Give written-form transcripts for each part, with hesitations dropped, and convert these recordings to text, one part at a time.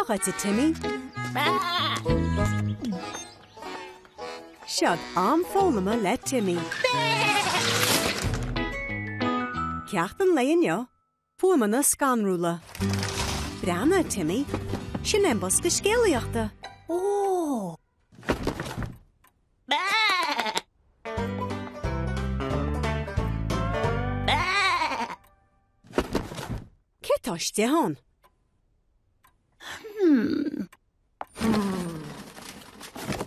Tóghaite Timmy. Sead fólama le Timmy. Ceachtan leonio, fuama na scanrúla. Breanna Timmy, sin embos go scéalaíochta. Oh. Cé táiste hon?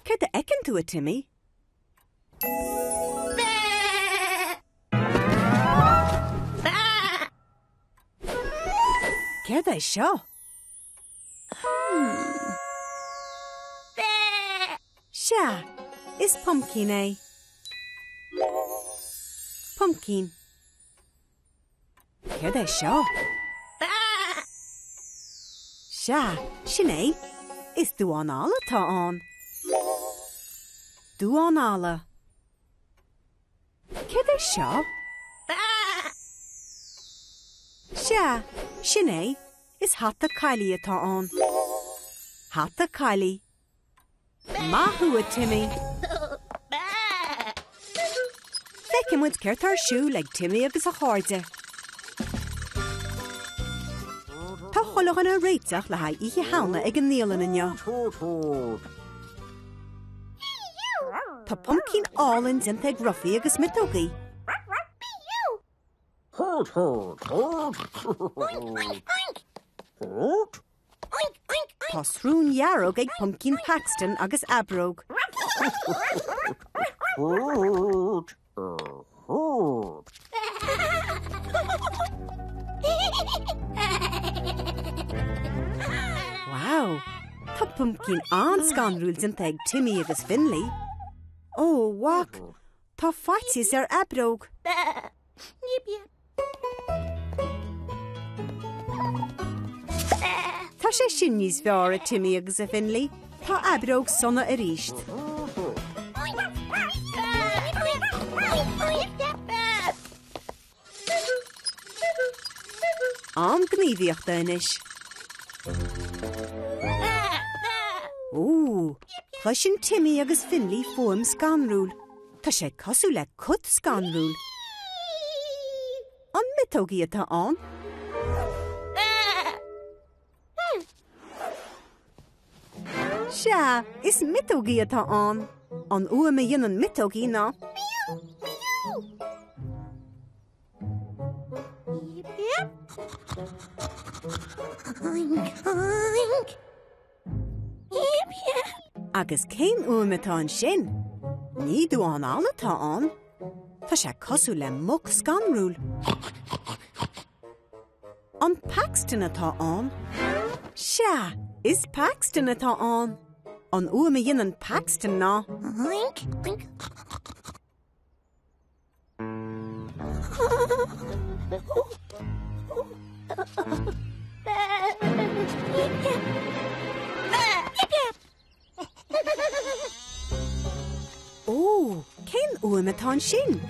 Cé de ecin tú a Timmy? Céir é seo? Sea, is pumpkin é? Pumpkin. Céir é seo? Sea, sin é? Is dúanála tá an? Dúanála. Céir é seo? Sea, sin é? Is hatta cailí atá an? Hatta cailí. Mahu a Timmy. Feiceim muid ceirt ar siú le Timmy agus a cháirde. Tá cholachan a réiteach le ha ihe hána ag an nílan inne. Tá pumpkin álinn dinta ag rufaí agus mitógaí. Tá srún jarrog ag pumpkin Paxton agus Abróg. Wow, tá pumpkin scanrúil dinta ag Timmy agus Finley. Oh, wach, tá faitis ar Abróg. Tá sé sin níos fearr a Timmy agus a Finley. Tá Abróg sonna a ríist. Gníomhaíochta inis. Ó, chluisin Timmy agus Finley fuam scanrúil. Tá sé cosú le cut scanrúil. An mitógaí atá an? Sea, is mitógaí atá an? An uama dhéanaan mitógaí ná? Agus cén uama atá an sin? Ní dúanála atá an? Tá sé cosú le muc scanrúil. An Paxton atá an? Sea, is Paxton atá an? An uama dhéanaan Paxton ná? Ó, cén uama atá an sin?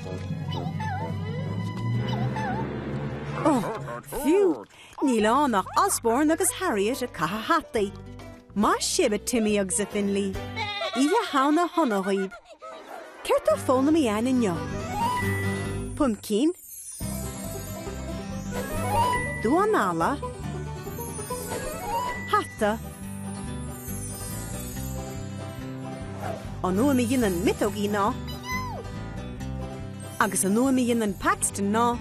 Oh, fiú, ní lánach Osborne agus Harriet a caha hataí. Má sibh Timmy agus a Finley. Ihe hána honnaghíb. Ceirt a fóna mi an inneo. Pumpkin. Dúanála. Hatta. An uama dhéanaan mitógaí ná. Agus an uama dhéanaan Paxton ná.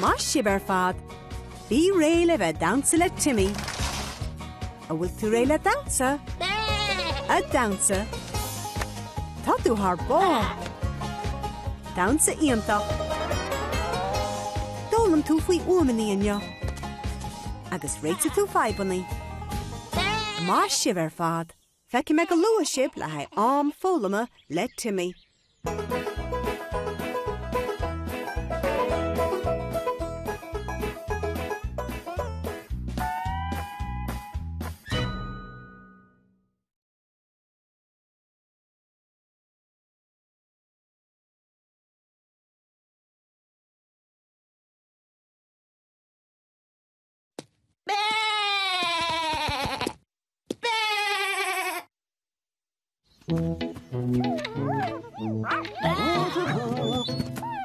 Má sibh ar fad. Bhí réile bheith damsa le Timmy. A bhfuil tú réile damsa? A damsa. Tá tú thar bá. Damsa íontach. Dólam tú faoi uamaní inneo. Agus réite tú faibannaí. Má sibh ar fad. Feiceim me go lua sibh le ha fólama le Timmy.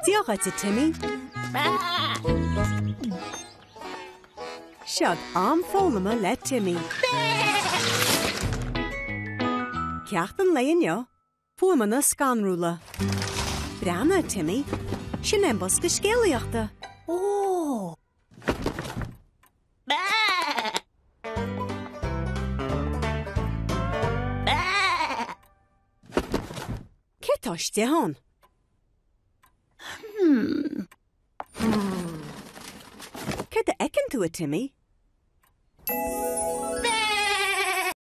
Diolch ti, Timmy. Siad am fólam le Timmy. Ceacht an leonio, fuam na scanrúla. Brana, Timmy, sin embos go scéalaíochta. Oh! Cetáiste hon? Cé a ecin tú a Timmy?